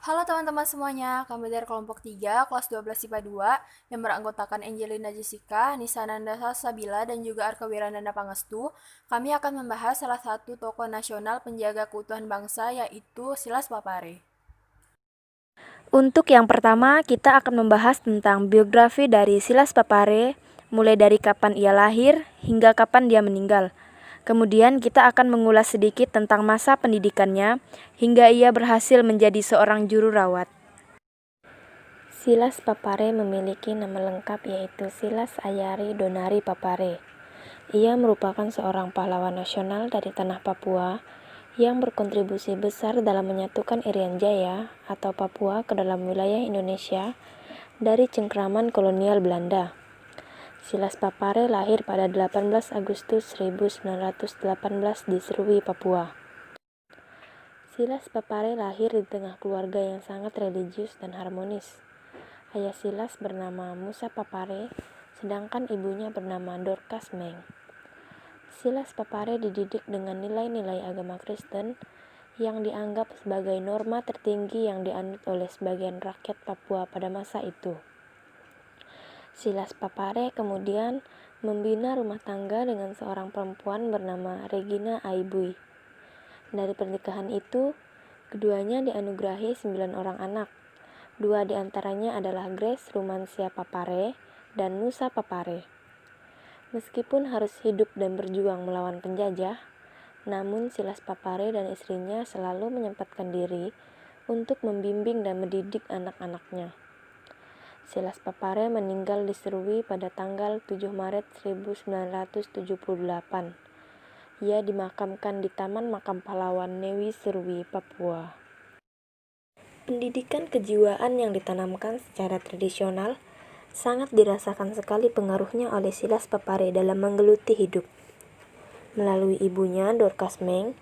Halo teman-teman semuanya, kami dari kelompok 3, kelas 12 IPA 2, yang beranggotakan Angelina Jessica, Nisa Nanda Sabila, dan juga Arka Wirananda Pangestu. Kami akan membahas salah satu tokoh nasional penjaga keutuhan bangsa, yaitu Silas Papare. Untuk yang pertama, kita akan membahas tentang biografi dari Silas Papare, mulai dari kapan ia lahir hingga kapan dia meninggal. Kemudian kita akan mengulas sedikit tentang masa pendidikannya hingga ia berhasil menjadi seorang juru rawat. Silas Papare memiliki nama lengkap yaitu Silas Ayari Donari Papare. Ia merupakan seorang pahlawan nasional dari tanah Papua yang berkontribusi besar dalam menyatukan Irian Jaya atau Papua ke dalam wilayah Indonesia dari cengkraman kolonial Belanda. Silas Papare lahir pada 18 Agustus 1918 di Serui, Papua. Silas Papare lahir di tengah keluarga yang sangat religius dan harmonis. Ayah Silas bernama Musa Papare, sedangkan ibunya bernama Dorcas Meng. Silas Papare dididik dengan nilai-nilai agama Kristen yang dianggap sebagai norma tertinggi yang dianut oleh sebagian rakyat Papua pada masa itu. Silas Papare kemudian membina rumah tangga dengan seorang perempuan bernama Regina Aibui. Dari pernikahan itu, keduanya dianugerahi 9 orang anak. 2 diantaranya adalah Grace Rumansia Papare dan Nusa Papare. Meskipun harus hidup dan berjuang melawan penjajah, namun Silas Papare dan istrinya selalu menyempatkan diri untuk membimbing dan mendidik anak-anaknya. Silas Papare meninggal di Serui pada tanggal 7 Maret 1978. Ia dimakamkan di Taman Makam Pahlawan Newi Serui, Papua. Pendidikan kejiwaan yang ditanamkan secara tradisional sangat dirasakan sekali pengaruhnya oleh Silas Papare dalam menggeluti hidup. Melalui ibunya, Dorcas Meng,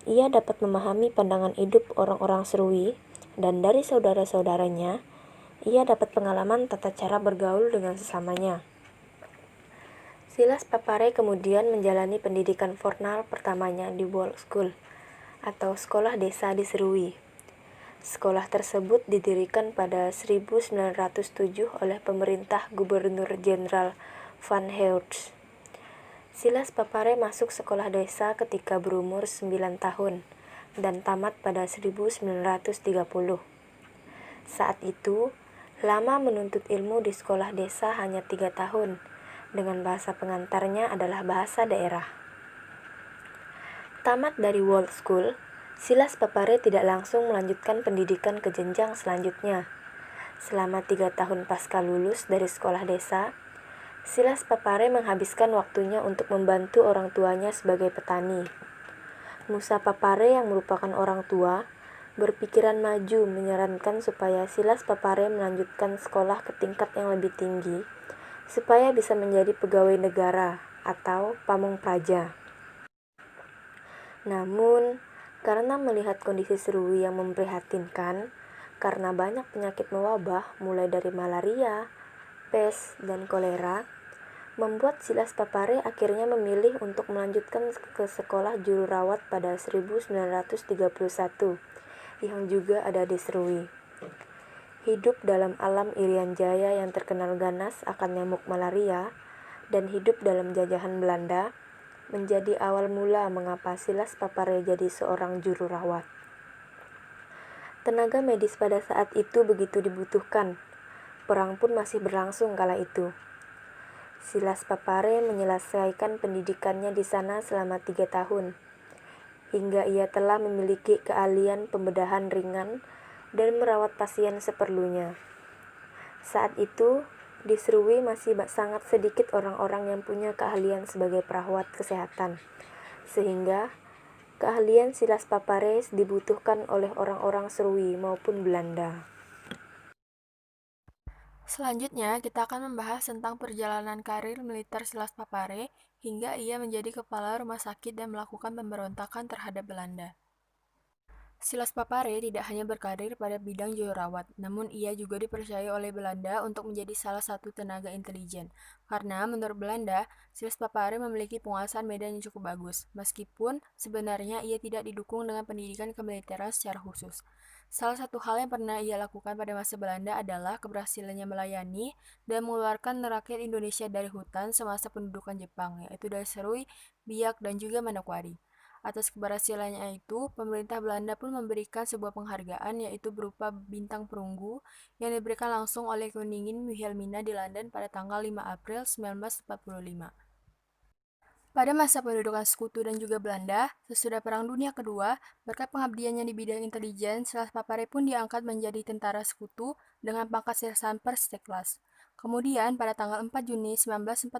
ia dapat memahami pandangan hidup orang-orang Serui, dan dari saudara-saudaranya, ia dapat pengalaman tata cara bergaul dengan sesamanya. Silas Papare kemudian menjalani pendidikan formal pertamanya di World School, atau sekolah desa di Serui. Sekolah tersebut didirikan pada 1907 oleh pemerintah Gubernur Jenderal Van Heerts. Silas Papare masuk sekolah desa ketika berumur 9 tahun dan tamat pada 1930. Saat itu, lama menuntut ilmu di sekolah desa hanya 3 tahun, dengan bahasa pengantarnya adalah bahasa daerah. Tamat dari World School, Silas Papare tidak langsung melanjutkan pendidikan ke jenjang selanjutnya. Selama 3 tahun pasca lulus dari sekolah desa, Silas Papare menghabiskan waktunya untuk membantu orang tuanya sebagai petani. Musa Papare yang merupakan orang tua, berpikiran maju menyarankan supaya Silas Papare melanjutkan sekolah ke tingkat yang lebih tinggi, supaya bisa menjadi pegawai negara atau pamong praja. Namun, karena melihat kondisi Serui yang memprihatinkan, karena banyak penyakit mewabah mulai dari malaria, pes, dan kolera, membuat Silas Papare akhirnya memilih untuk melanjutkan ke sekolah juru rawat pada 1931, yang juga ada di Serui. Hidup dalam alam Irian Jaya yang terkenal ganas akan nyamuk malaria, dan hidup dalam jajahan Belanda, menjadi awal mula mengapa Silas Papare jadi seorang juru rawat. Tenaga medis pada saat itu begitu dibutuhkan. Perang pun masih berlangsung kala itu. Silas Papare menyelesaikan pendidikannya di sana selama 3 tahun, hingga ia telah memiliki keahlian pembedahan ringan dan merawat pasien seperlunya. Saat itu, di Serui masih sangat sedikit orang-orang yang punya keahlian sebagai perawat kesehatan, sehingga keahlian Silas Papare dibutuhkan oleh orang-orang Serui maupun Belanda. Selanjutnya, kita akan membahas tentang perjalanan karir militer Silas Papare hingga ia menjadi kepala rumah sakit dan melakukan pemberontakan terhadap Belanda. Silas Papare tidak hanya berkarir pada bidang jururawat, namun ia juga dipercaya oleh Belanda untuk menjadi salah satu tenaga intelijen. Karena menurut Belanda, Silas Papare memiliki penguasaan medan yang cukup bagus, meskipun sebenarnya ia tidak didukung dengan pendidikan kemiliteran secara khusus. Salah satu hal yang pernah ia lakukan pada masa Belanda adalah keberhasilannya melayani dan mengeluarkan rakyat Indonesia dari hutan semasa pendudukan Jepang, yaitu dari Serui, Biak, dan juga Manokwari. Atas keberhasilannya itu, pemerintah Belanda pun memberikan sebuah penghargaan yaitu berupa bintang perunggu yang diberikan langsung oleh Koningin Wilhelmina di London pada tanggal 5 April 1945. Pada masa pendudukan Sekutu dan juga Belanda, sesudah Perang Dunia Kedua, berkat pengabdiannya di bidang intelijen, Silas Papare pun diangkat menjadi tentara Sekutu dengan pangkat sersan First Class. Kemudian, pada tanggal 4 Juni 1944,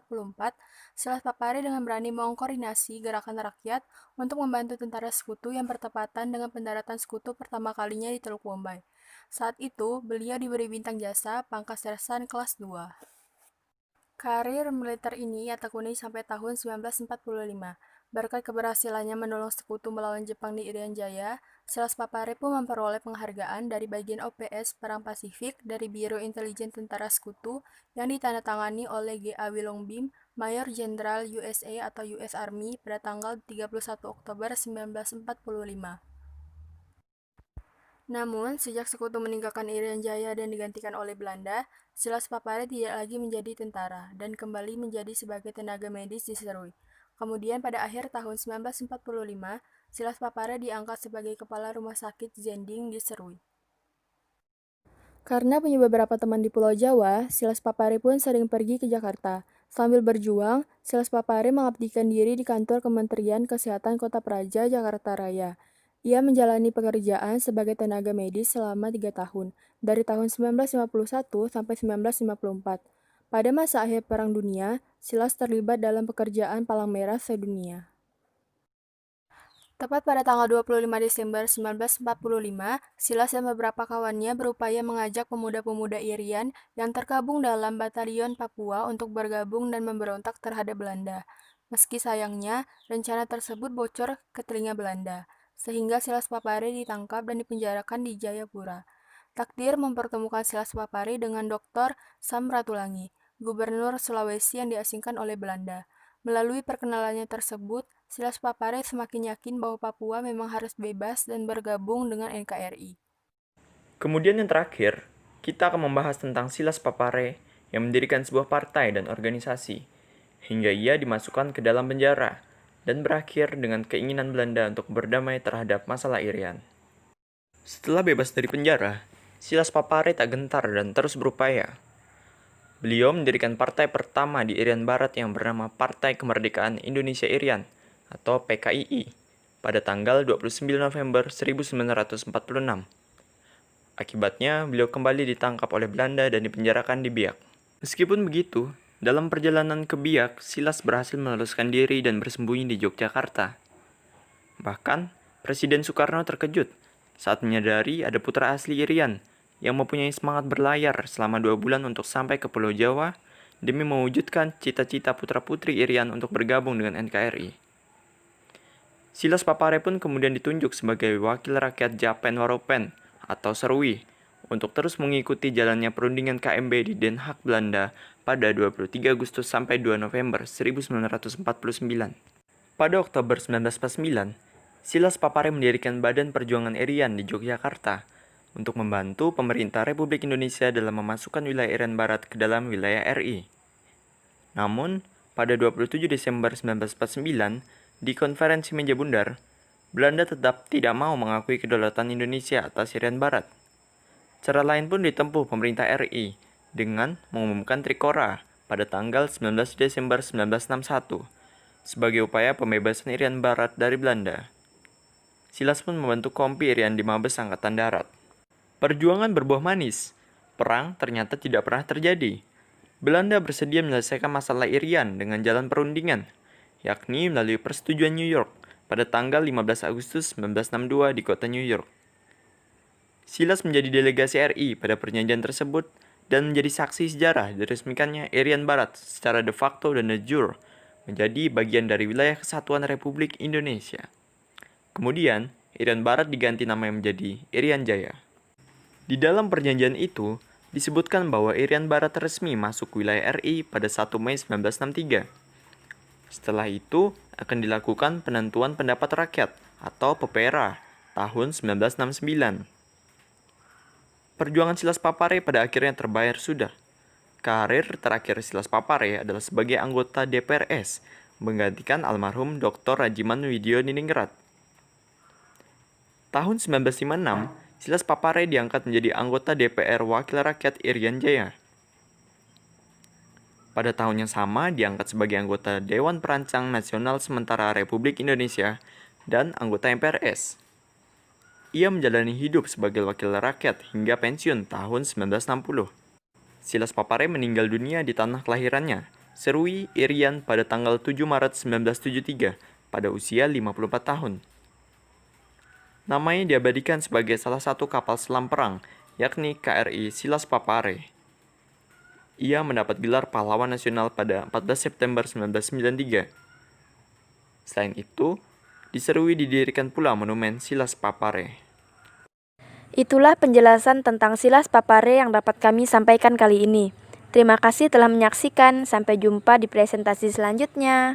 Silas Papare dengan berani mengkoordinasi gerakan rakyat untuk membantu tentara Sekutu yang bertepatan dengan pendaratan Sekutu pertama kalinya di Teluk Bombay. Saat itu, beliau diberi bintang jasa pangkat sersan kelas 2. Karir militer ini ia tekuni sampai tahun 1945. Berkat keberhasilannya menolong Sekutu melawan Jepang di Irian Jaya, Silas Papare pun memperoleh penghargaan dari bagian OPS Perang Pasifik dari Biro Intelijen Tentara Sekutu yang ditandatangani oleh G.A. Willoughby, Mayor Jenderal USA atau US Army pada tanggal 31 Oktober 1945. Namun, sejak Sekutu meninggalkan Irian Jaya dan digantikan oleh Belanda, Silas Papare tidak lagi menjadi tentara dan kembali menjadi sebagai tenaga medis di Serui. Kemudian pada akhir tahun 1945, Silas Papare diangkat sebagai kepala rumah sakit Zending di Serui. Karena punya beberapa teman di Pulau Jawa, Silas Papare pun sering pergi ke Jakarta. Sambil berjuang, Silas Papare mengabdikan diri di kantor Kementerian Kesehatan Kota Praja, Jakarta Raya. Ia menjalani pekerjaan sebagai tenaga medis selama 3 tahun, dari tahun 1951 sampai 1954. Pada masa akhir Perang Dunia, Silas terlibat dalam pekerjaan Palang Merah sedunia. Tepat pada tanggal 25 Desember 1945, Silas dan beberapa kawannya berupaya mengajak pemuda-pemuda Irian yang tergabung dalam Batalion Papua untuk bergabung dan memberontak terhadap Belanda. Meski sayangnya, rencana tersebut bocor ke telinga Belanda, sehingga Silas Papare ditangkap dan dipenjarakan di Jayapura. Takdir mempertemukan Silas Papare dengan Dr. Sam Ratulangi, gubernur Sulawesi yang diasingkan oleh Belanda. Melalui perkenalannya tersebut, Silas Papare semakin yakin bahwa Papua memang harus bebas dan bergabung dengan NKRI. Kemudian yang terakhir, kita akan membahas tentang Silas Papare yang mendirikan sebuah partai dan organisasi, hingga ia dimasukkan ke dalam penjara, dan berakhir dengan keinginan Belanda untuk berdamai terhadap masalah Irian. Setelah bebas dari penjara, Silas Papare tak gentar dan terus berupaya. Beliau mendirikan partai pertama di Irian Barat yang bernama Partai Kemerdekaan Indonesia Irian, atau PKII, pada tanggal 29 November 1946. Akibatnya, beliau kembali ditangkap oleh Belanda dan dipenjarakan di Biak. Meskipun begitu, dalam perjalanan ke Biak, Silas berhasil meloloskan diri dan bersembunyi di Yogyakarta. Bahkan, Presiden Soekarno terkejut saat menyadari ada putra asli Irian yang mempunyai semangat berlayar selama 2 bulan untuk sampai ke Pulau Jawa demi mewujudkan cita-cita putra-putri Irian untuk bergabung dengan NKRI. Silas Papare pun kemudian ditunjuk sebagai wakil rakyat Japen Waropen atau Serui untuk terus mengikuti jalannya perundingan KMB di Den Haag, Belanda pada 23 Agustus sampai 2 November 1949. Pada Oktober 1949, Silas Papare mendirikan Badan Perjuangan Irian di Yogyakarta untuk membantu pemerintah Republik Indonesia dalam memasukkan wilayah Irian Barat ke dalam wilayah RI. Namun, pada 27 Desember 1949, di konferensi meja bundar, Belanda tetap tidak mau mengakui kedaulatan Indonesia atas Irian Barat. Cara lain pun ditempuh pemerintah RI dengan mengumumkan Trikora pada tanggal 19 Desember 1961 sebagai upaya pembebasan Irian Barat dari Belanda. Silas pun membantu Kompi Irian di Mabes Angkatan Darat. Perjuangan berbuah manis. Perang ternyata tidak pernah terjadi. Belanda bersedia menyelesaikan masalah Irian dengan jalan perundingan, yakni melalui persetujuan New York pada tanggal 15 Agustus 1962 di kota New York. Silas menjadi delegasi RI pada perjanjian tersebut dan menjadi saksi sejarah diresmikannya Irian Barat secara de facto dan de jure menjadi bagian dari wilayah kesatuan Republik Indonesia. Kemudian, Irian Barat diganti namanya menjadi Irian Jaya. Di dalam perjanjian itu, disebutkan bahwa Irian Barat resmi masuk wilayah RI pada 1 Mei 1963. Setelah itu, akan dilakukan penentuan pendapat rakyat atau PPRA tahun 1969. perjuangan Silas Papare pada akhirnya terbayar sudah. Karir terakhir Silas Papare adalah sebagai anggota DPRS, menggantikan almarhum Dr. Rajiman Widyo Niningrat. Tahun 1956, Silas Papare diangkat menjadi anggota DPR Wakil Rakyat Irian Jaya. Pada tahun yang sama, diangkat sebagai anggota Dewan Perancang Nasional Sementara Republik Indonesia dan anggota MPRS. Ia menjalani hidup sebagai wakil rakyat hingga pensiun tahun 1960. Silas Papare meninggal dunia di tanah kelahirannya, Serui, Irian pada tanggal 7 Maret 1973 pada usia 54 tahun. Namanya diabadikan sebagai salah satu kapal selam perang, yakni KRI Silas Papare. Ia mendapat gelar pahlawan nasional pada 14 September 1993. Selain itu, di Serui didirikan pula monumen Silas Papare. Itulah penjelasan tentang Silas Papare yang dapat kami sampaikan kali ini. Terima kasih telah menyaksikan. Sampai jumpa di presentasi selanjutnya.